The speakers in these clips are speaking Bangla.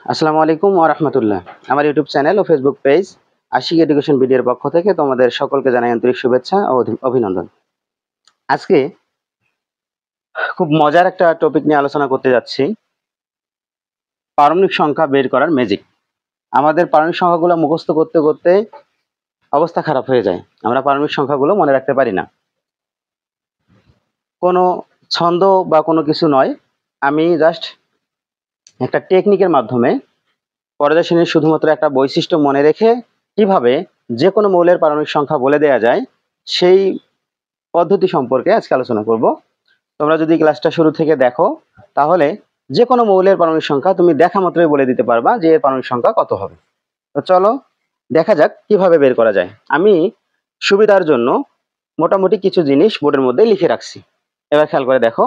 আসসালামু আলাইকুম ওয়া রাহমাতুল্লাহ। আমার ইউটিউব চ্যানেল ও ফেসবুক পেজ আশিক এডুকেশন ভিডিওর পক্ষ থেকে তোমাদের সকলকে জানাই আন্তরিক শুভেচ্ছা ও অভিনন্দন। আজকে খুব মজার একটা টপিক নিয়ে আলোচনা করতে যাচ্ছি। পারমাণবিক সংখ্যা বের করার ম্যাজিক। আমাদের পারমাণবিক সংখ্যাগুলো মুখস্থ করতে করতে অবস্থা খারাপ হয়ে যায়। আমরা পারমাণবিক সংখ্যাগুলো মনে রাখতে পারি না। কোনো ছন্দ বা কোনো কিছু নয়। আমি জাস্ট একটা টেকনিকের মাধ্যমে পর্যায় শ্রেণীর শুধুমাত্র একটা বৈশিষ্ট্য মনে রেখে কিভাবে যে কোনো মৌলের পারমাণবিক সংখ্যা বলে দেয়া যায় সেই পদ্ধতি সম্পর্কে আজকে আলোচনা করব। তোমরা যদি ক্লাসটা শুরু থেকে দেখো তাহলে যে কোনো মৌলের পারমাণবিক সংখ্যা তুমি দেখা মাত্রই বলে দিতে পারবা যে এর পারমাণবিক সংখ্যা কত হবে। তো চলো দেখা যাক কিভাবে বের করা যায়। আমি সুবিধার জন্য মোটামুটি কিছু জিনিস বোর্ডের মধ্যে লিখে রাখছি। এবার খেয়াল করে দেখো।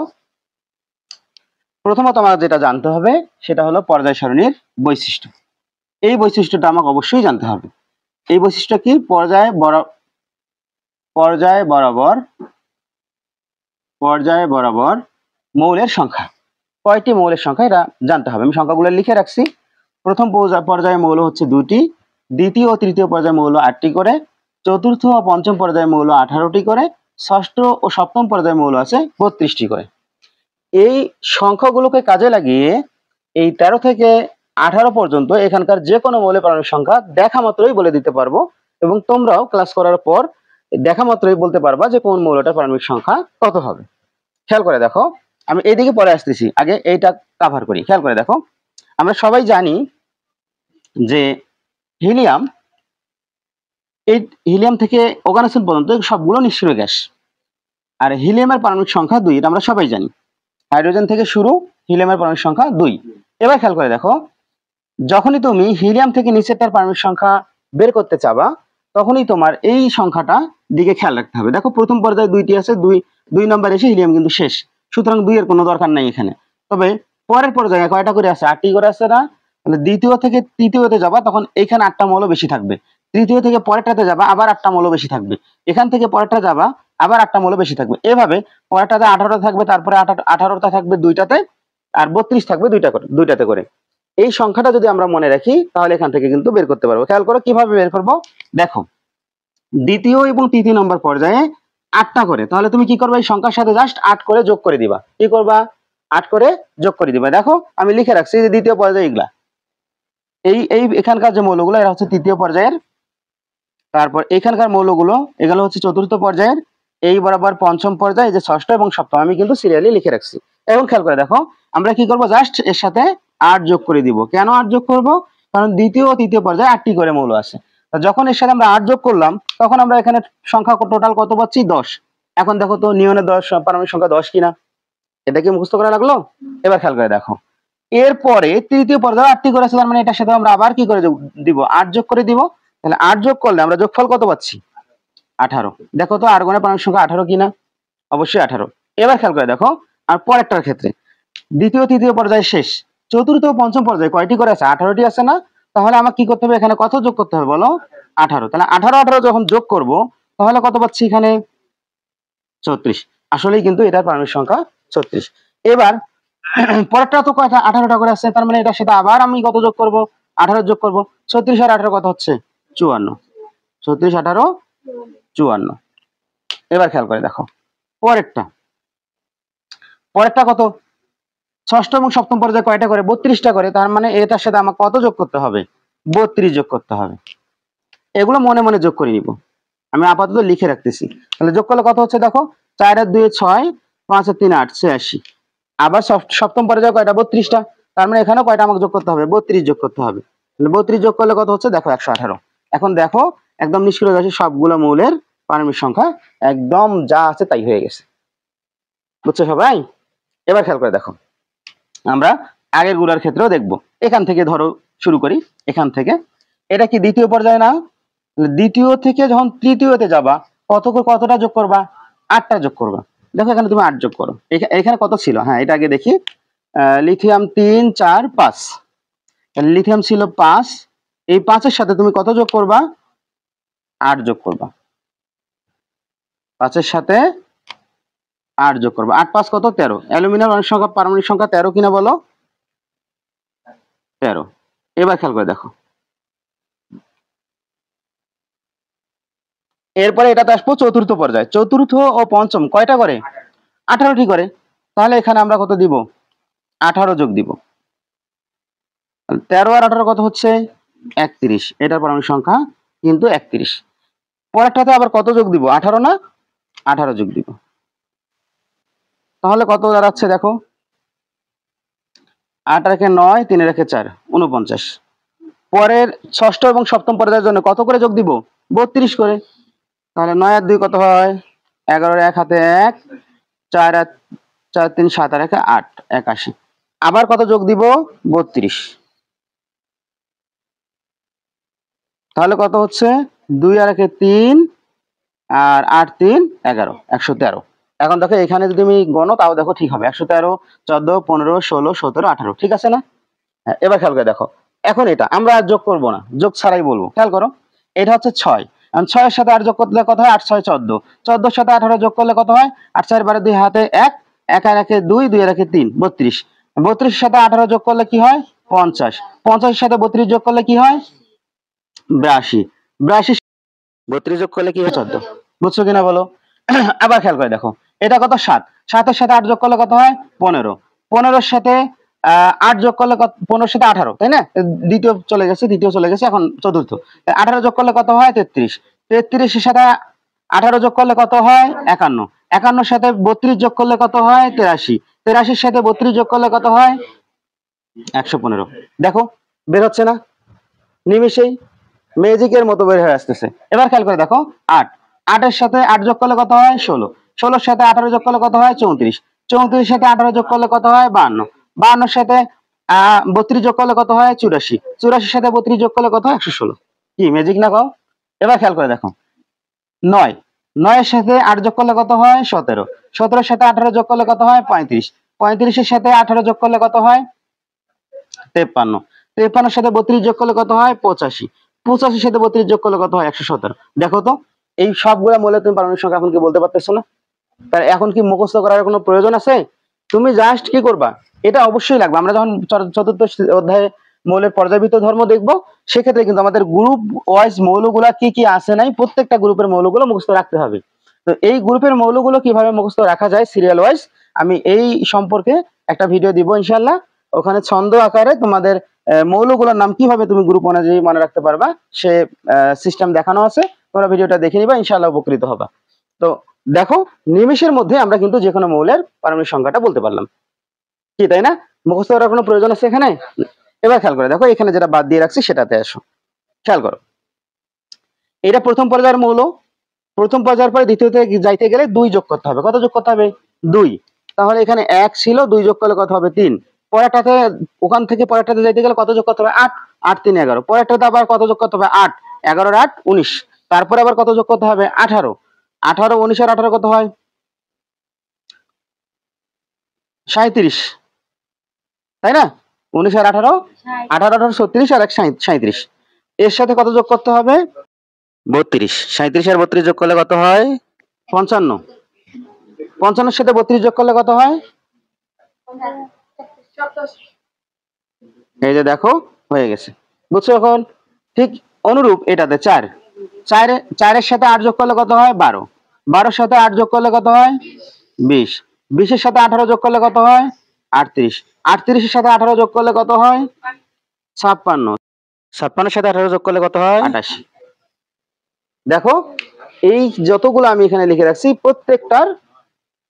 প্রথমত আমার যেটা জানতে হবে সেটা হলো পর্যায় সারণীর বৈশিষ্ট্য। এই বৈশিষ্ট্যটা আমাকে অবশ্যই জানতে হবে। এই বৈশিষ্ট্য কি? পর্যায় বরাবর মৌলের সংখ্যা। কয়টি মৌলের সংখ্যা এটা জানতে হবে। আমি সংখ্যাগুলো লিখে রাখছি। প্রথম পর্যায়ে মৌল হচ্ছে 2টি, দ্বিতীয় ও তৃতীয় পর্যায়ে মৌল 8টি করে, চতুর্থ ও পঞ্চম পর্যায়ে মৌল 18টি করে, ষষ্ঠ ও সপ্তম পর্যায়ে মৌল আছে 32টি করে। এই সংখ্যাগুলোকে কাজে লাগিয়ে এই 13 থেকে 18 পর্যন্ত এখানকার যে কোনো মৌলের পারমাণবিক সংখ্যা দেখা মাত্রই বলে দিতে পারবো, এবং তোমরাও ক্লাস করার পর দেখা মাত্রই বলতে পারবা যে কোন মৌলটার পারমাণবিক সংখ্যা কত হবে। খেয়াল করে দেখো, আমি এইদিকে পরে আসতেছি, আগে এইটা কভার করি। খেয়াল করে দেখো, আমরা সবাই জানি যে হিলিয়াম, এই হিলিয়াম থেকে ওগানাসন পর্যন্ত সবগুলো নিষ্ক্রিয় গ্যাস, আর হিলিয়ামের পারমাণবিক সংখ্যা 2, এটা আমরা সবাই জানি। হাইড্রোজেন থেকে শুরু, হিলিয়ামের পারমাণবিক সংখ্যা 2। এবার খেয়াল করে দেখো, যখনই তুমি হিলিয়াম থেকে নিচেরটার পারমাণবিক সংখ্যা বের করতে চাবা তখনই তোমার এই সংখ্যাটা দিকে খেয়াল রাখতে হবে। দেখো প্রথম পর্যায়ে 2টি আছে, 2 নম্বর এসে হিলিয়াম কিন্তু শেষ, সুতরাং 2 এর কোনো দরকার নাই এখানে। তবে পরের পর্যায়ে কয়টা করে আছে? 8টি করে আছে না? তাহলে দ্বিতীয় থেকে তৃতীয়তে যাবা তখন এখানে 8টা মৌল বেশি থাকবে, তৃতীয় থেকে পরেরটাতে যাবা আবার 8টা মৌল বেশি থাকবে, এখান থেকে পরেরটা যাবা আবার 8টা মৌল বেশি থাকবে। এভাবে পরেরটাতে 18টা থাকবে, তারপরে 18টা থাকবে 2টাতে, আর 32 থাকবে 2টাতে করে। এই সংখ্যাটা যদি আমরা মনে রাখি তাহলে এখান থেকে কিন্তু বের করতে পারবো। খেয়াল করো কিভাবে বের করবো। দেখো, দ্বিতীয় এবং তৃতীয় নম্বর পর্যায়ে 8টা করে, তাহলে তুমি কি করবে? এই সংখ্যার সাথে জাস্ট 8 করে যোগ করে দিবা। কি করবা? 8 করে যোগ করে দিবা। দেখো আমি লিখে রাখছি যে দ্বিতীয় পর্যায়ে এগুলা, এই এখানকার যে মৌলগুলো এরা হচ্ছে তৃতীয় পর্যায়ের, তারপর এখানকার মৌলগুলো এগুলো হচ্ছে চতুর্থ পর্যায়ের, এই বরাবর পঞ্চম পর্যায়ে, যে ষষ্ঠ এবং সপ্তম আমি কিন্তু সিরিয়ালি লিখে রাখছি। এখন খেয়াল করে দেখো, আমরা কি করব? জাস্ট এর সাথে 8 যোগ করে দিব। কেন 8 যোগ করব? কারণ দ্বিতীয় ও তৃতীয় পর্যায়ে 8টি করে মৌল আছে। যখন এর সাথে আমরা 8 যোগ করলাম তখন আমরা এখানে সংখ্যা টোটাল কত পাচ্ছি? 10। এখন দেখো তো নিয়নের 10 পারমাণবিক সংখ্যা 10 কিনা, এটা কি মুখস্থ করা লাগলো? এবার খেয়াল করে দেখো, এরপরে তৃতীয় পর্যায়ে 8টি করে আছে, তার মানে এটার সাথে আমরা আবার কি করে দিব? 8 যোগ করে দিব। তাহলে 8 যোগ করলে আমরা যোগফল কত পাচ্ছি? 18। দেখো তো আর্গনের পারমাণবিক সংখ্যা 18 কিনা? অবশ্যই 18। এবার খেয়াল করে দেখো, আর পরেরটার ক্ষেত্রে দ্বিতীয় তৃতীয় পর্যায়ে শেষ, চতুর্থ ও পঞ্চম পর্যায়ে কয়টি করে আছে? 18টি আছে না? তাহলে আমার কি করতে হবে? এখানে কত যোগ করতে হবে বলো? 18। তাহলে 18 যখন যোগ করব তাহলে কত পাচ্ছি এখানে? 36। আসলেই কিন্তু এটার পারমাণবিক সংখ্যা 36। এবার পরেরটা তো কয়টা? 18টা করে আছে, তার মানে এটার সাথে আবার আমি কত যোগ করব? 18 যোগ করব। 36 আর 18 কত হচ্ছে? 54। 36 18 54। এবার খেয়াল করে দেখো পরেরটা, কত? ষষ্ঠ এবং সপ্তম পর্যায়ে কয়টা করে? 32টা করে, তার মানে এটার সাথে আমার কত যোগ করতে হবে? 32 যোগ করতে হবে। এগুলো মনে মনে যোগ করে নিব, আমি আপাতত লিখে রাখতেছি। তাহলে যোগ করলে কত হচ্ছে? দেখো 4 আর 2 6, 5 আর 3 8, 86। আবার সপ্তম পর্যায়ে কয়টা? 32টা, তার মানে এখানেও কয়টা আমাকে যোগ করতে হবে? 32 যোগ করতে হবে। তাহলে 32 যোগ করলে কত হচ্ছে? দেখো 118। এখন দেখো একদম নিষ্ক্রিয় গ্যাসের সবগুলো মৌলের পারমাণবিক সংখ্যা একদম যা আছে তাই হয়ে গেছে। বুঝছো সবাই? এবার খেয়াল করে দেখো, আমরা আগের গুলার ক্ষেত্রেও দেখব। এখান থেকে ধরো শুরু করি, এখান থেকে। এটা কি দ্বিতীয় পর্যায়ে না? দ্বিতীয় থেকে যখন তৃতীয়তে যাবা কতটা যোগ করবা? 8টা যোগ করবা। দেখো এখানে তুমি 8 যোগ করো। এখানে কত ছিল? হ্যাঁ, এটা আগে দেখি। লিথিয়াম 3 4 5, লিথিয়াম ছিল 5। এই 5-এর সাথে তুমি কত যোগ করবা? 8 যোগ করবা। 5-এর সাথে 8 যোগ করবা। 8 5 কত? 13। অ্যালুমিনিয়াম পারমাণবিক সংখ্যা 13 কিনা বলো? 13। এবার খেয়াল করে দেখো, এরপরে এটাতে আসবো চতুর্থ পর্যায়ে। চতুর্থ ও পঞ্চম কয়টা করে? 18টি করে। তাহলে এখানে আমরা কত দিব? 18 যোগ দিব। 13 আর 18 কত হচ্ছে? 31। এটার পারমাণবিক সংখ্যা কিন্তু 31। পরেরটাতে আবার কত যোগ দিব? 18 না? 18 যোগ দিব। তাহলে কত দাঁড়াচ্ছে দেখো, 8 রেখে 9, 3 রেখে 4, 49। পরের ষষ্ঠ এবং সপ্তম পর্যায়ের জন্য কত করে যোগ দিব? 32 করে। তাহলে 9 আর 2 কত হয়? 11 এক হাতে 1, 4 আর 4 3 7 আর 1 8, 81। আবার কত যোগ দিব? 32। তাহলে কত হচ্ছে? 2 আর 1 3 আর 8 3 11, 113। এখন দেখো এখানে যদি তুমি গণো তাও দেখো ঠিক হবে। 113, 14, 15, 16, 17, 18, ঠিক আছে না? হ্যাঁ, এবার খেয়াল করে দেখো, এখন এটা আমরা আর যোগ করবো না, যোগ ছাড়াই বলবো। খেয়াল করো, এটা হচ্ছে 6। 6 এর সাথে 8 যোগ করলে কত হয়? 8 6 14। 14 সাথে 18 যোগ করলে কত হয়? 8 4 12, 2 হাতে 1, 1 আর 1 2, 2 আর 1 3, 32। 32 এর সাথে 18 যোগ করলে কি হয়? 50। 50 এর সাথে 32 যোগ করলে কি হয়? 82। 82 32 যোগ করলে কি হয়? 14। বুঝছো কিনা বলো? আবার খেয়াল করে দেখো, এটা কত? 7। 7 এর সাথে 8 যোগ করলে কত হয়? 15। 15 এর সাথে 8 যোগ করলে 15 এর সাথে 18, তাই না? দ্বিতীয় চলে গেছে, তৃতীয় চলে গেছে, এখন চতুর্থ। 18 যোগ করলে কত হয়? 33। 33 এর সাথে 18 যোগ করলে কত হয়? 51। 51 এর সাথে 32 যোগ করলে কত হয়? 83। 83 এর সাথে 32 যোগ করলে কত হয়? 115। দেখো বের হচ্ছে না? নিমিষেই ম্যাজিকের মতো বের হয়ে আসতেছে। এবার খেয়াল করে দেখো, 8। 8 এর সাথে 8 যোগ করলে কত হয়? 16। 16 এর সাথে 18 যোগ করলে কত হয়? 34। 34 এর সাথে 18 যোগ করলে কত হয়? 52। 52 এর সাথে 32 যোগ করলে কত হয়? 84। 84 এর সাথে 32 যোগ করলে কত হয়? 116। কি ম্যাজিক না কও? এবার খেয়াল করে দেখো, 9। 9 এর সাথে 8 যোগ করলে কত হয়? 17। 17 এর সাথে 18 যোগ করলে কত হয়? 35। 35 এর সাথে 18 যোগ করলে কত হয়? 53। 53 এর সাথে 32 যোগ করলে কত হয়? 85। 85 এর সাথে 32 যোগ করলে কত হয়? 117। দেখো তো, এই সবগুলা মূলে তুমি পারমাণবিক সংখ্যা এখন কি বলতে পারতেছো না? তার এখন কি মুখস্থ করার কোনো প্রয়োজন আছে? তুমি জাস্ট কি করবা, এটা অবশ্যই লাগবে। আমরা যখন চতুর্থ অধ্যায়ে মৌলের পর্যায়বৃত্ত ধর্ম দেখবো, সেক্ষেত্রে কিন্তু আমাদের গ্রুপ ওয়াইজ মৌলগুলা কি কি আছে নাই, প্রত্যেকটা গ্রুপের মৌলগুলো মুখস্থ রাখতে হবে। তো এই গ্রুপের মৌলগুলো কিভাবে মুখস্থ রাখা যায় সিরিয়াল ওয়াইজ, আমি এই সম্পর্কে একটা ভিডিও দিব ইনশাল্লাহ। ওখানে ছন্দ আকারে তোমাদের মৌলগুলোর নাম কিভাবে তুমি গ্রুপ অনুযায়ী মনে রাখতে পারবা সে সিস্টেম দেখানো আছে। তোমরা ভিডিওটা দেখে নিবা, ইনশাল্লাহ উপকৃত হবা। তো দেখো, নিমেষের মধ্যে আমরা কিন্তু যে কোনো মৌলের পারমাণবিক সংখ্যাটা বলতে পারলাম, কি তাই না? মুখস্থ করার কোনো প্রয়োজন আছে এখানে? এবার খেয়াল করে দেখো, এখানে যেটা বাদ দিয়ে রাখছি সেটাতে আসো। খেয়াল করো, এটা প্রথম পর্যায়ের মৌল। প্রথম পর্যায়ের পরে দ্বিতীয়তে যাইতে গেলে 2 যোগ করতে হবে। কত যোগ করতে হবে? 2। তাহলে এখানে 1 ছিল, 2 যোগ করলে কত হবে? 3। পরেরটাতে, ওখান থেকে পরেরটাতে যাইতে গেলে কত যোগ করতে হবে? 8। 8 3 11। পরেরটাতে আবার কত যোগ করতে হবে? 8। 11 আর 8 19। তারপরে আবার কত যোগ করতে হবে? 18। 18 19 আর 18 কত হয়? 37, তাই না? 19 আর 18, 18 18 36 আর 1 37। এর সাথে কত যোগ করতে হবে? 32। 37 আর 32 যোগ করলে কত হয়? 55। 55 এর সাথে 32 যোগ করলে কত হয়? এই যে দেখো, হয়ে গেছে। বুঝছো এখন? ঠিক অনুরূপ এটাতে 4। 4 এর সাথে 8 যোগ করলে কত হয়? 12। 12 এর সাথে 8 যোগ করলে কত হয়? 20। 20 এর সাথে 18 যোগ করলে কত হয়? 38। 38 এর সাথে 18 যোগ করলে কত হয়? 56। 56 এর সাথে 18 যোগ করলে কত হয়? 88। দেখো, এই যতগুলো আমি এখানে লিখে রাখছি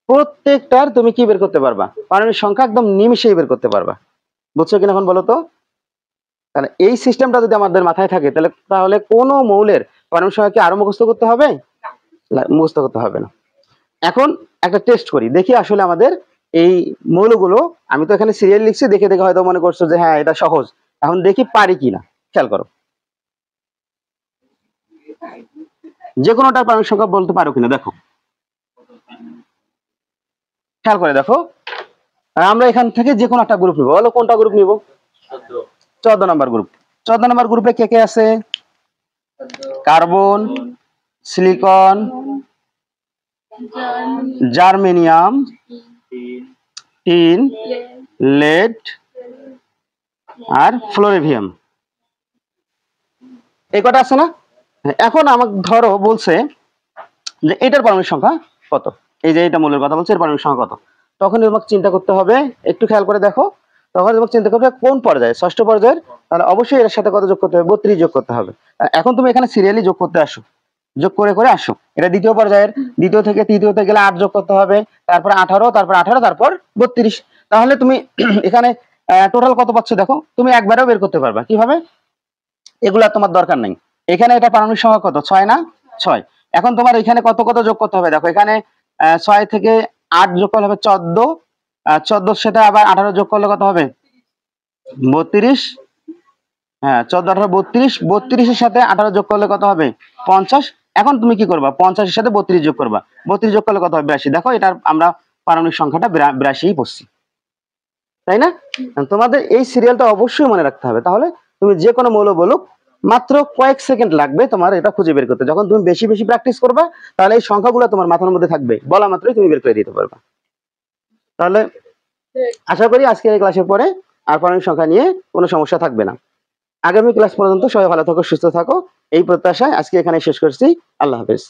প্রত্যেকটার তুমি কি বের করতে পারবা? পারমাণবিক সংখ্যা একদম নিমিষেই বের করতে পারবা। বুঝছো কিনা এখন বলো তো? তাহলে এই সিস্টেমটা যদি আমাদের মাথায় থাকে, তাহলে কোনো মৌলের পারমাণবিক সংখ্যা কি আরো মুখস্থ করতে হবে? মুখস্থ করতে হবে না। এখন একটা টেস্ট করি, দেখি আসলে আমাদের এই মৌলগুলো, আমি তো এখানে সিরিয়াল লিখছি, দেখে দেখে হয়তো মনে করছো যে হ্যাঁ এটা সহজ। এখন দেখি পারি কিনা। খেয়াল করো, যে কোনোটার পারমাণবিক সংখ্যা বলতে পারো কিনা দেখো। খেয়াল করে দেখো, আমরা এখান থেকে যে কোনো একটা গ্রুপ নিবো। বলো কোনটা গ্রুপ নিব? 14 নম্বর গ্রুপ। 14 নম্বর গ্রুপে কে কে আছে? Carbon, silicon, germanium, tin, lead আর ফ্লোরেভিয়াম। এই কটা আছে না? হ্যাঁ, এখন আমাকে ধরো বলছে যে এটার পারমাণবিক সংখ্যা কত, এই যে এটা মৌলের কথা বলছে, এর পারমাণবিক সংখ্যা কত। তখন তোমাকে চিন্তা করতে হবে, একটু খেয়াল করে দেখো, তখন তোমাকে চিন্তা করতে হবে কোন পর্যায়ে, ষষ্ঠ পর্যায়ের, তাহলে অবশ্যই এর সাথে কত যোগ করতে হবে, 32 যোগ করতে হবে। এখন তুমি এখানে সিরিয়ালি যোগ করতে আসো, যোগ করে করে আসো। এটা দ্বিতীয় পর্যায়ের, দ্বিতীয় থেকে তৃতীয়তে গেলে 8 যোগ করতে হবে, তারপর 18, তারপর 18, তারপর 32। তাহলে তুমি এখানে টোটাল কত পাচ্ছ দেখো, তুমি একবারেও বের করতে পারবা। কিভাবে? এগুলা তোমার দরকার নেই। এখানে এটা পারমাণবিক সংখ্যা কত, 6 না? 6। এখন তোমার এখানে কত কত যোগ করতে হবে দেখো, এখানে 6 থেকে 8 যোগ করলে হবে 14, 14 সাথে আবার 18 যোগ করলে কত হবে, 32। হ্যাঁ, 14 18 32, 32 এর সাথে 18 যোগ করলে কত হবে, 50। এখন তুমি কি করবা, 50 এর সাথে 32 যোগ করবা, 32 যোগ করলে কত হবে, 82। দেখো এটার আমরা পারমাণবিক সংখ্যাটা 82 পড়ছি, তাই না? তোমাদের এই সিরিয়ালটা অবশ্যই মনে রাখতে হবে, তাহলে তুমি যে কোনো মৌল বলুক মাত্র কয়েক সেকেন্ড লাগবে তোমার এটা খুঁজে বের করতে। যখন তুমি বেশি বেশি প্র্যাকটিস করবা, তাহলে এই সংখ্যাগুলো তোমার মাথার মধ্যে থাকবে, বলা মাত্রই তুমি বের করে দিতে পারবা। তাহলে আশা করি আজকে এই ক্লাসের পরে আর পারমাণবিক সংখ্যা নিয়ে কোনো সমস্যা থাকবে না। আগামী ক্লাস পর্যন্ত সবাই ভালো থাকো, সুস্থ থাকো, এই প্রত্যাশায় আজকে এখানে শেষ করছি। আল্লাহ হাফেজ।